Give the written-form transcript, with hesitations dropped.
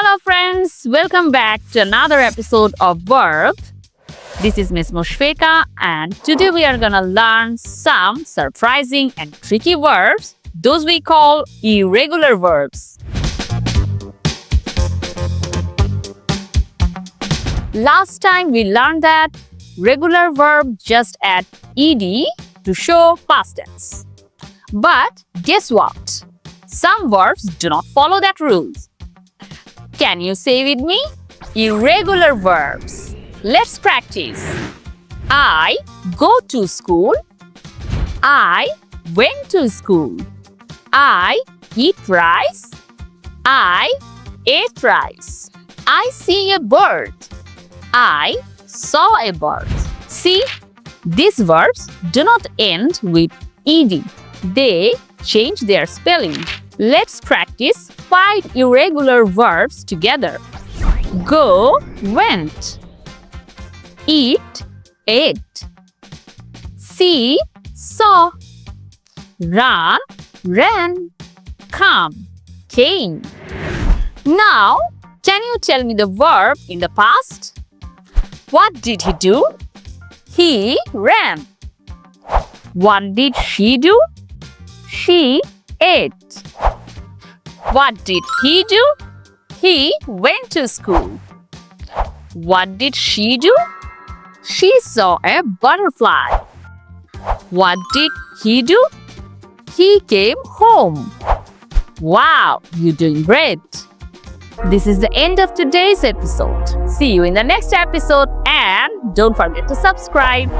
Hello friends, welcome back to another episode of Verb. This is Miss Mushfika and today we are gonna learn some surprising and tricky verbs, those we call irregular verbs. Last time we learned that regular verb just add ed to show past tense. But guess what? Some verbs do not follow that rule. Can you say with me? Irregular verbs. Let's practice. I go to school. I went to school. I eat rice. I ate rice. I see a bird. I saw a bird. See, these verbs do not end with ed. They change their spelling. Let's practice 5 irregular verbs together. Go, went. Eat, ate. See, saw. Run, ran. Come, came. Now, can you tell me the verb in the past? What did he do? He ran. What did she do? She ate. What did he do? He went to school. What did she do? She saw a butterfly. What did he do? He came home. Wow, you're doing great. This is the end of today's episode. See you in the next episode and don't forget to subscribe.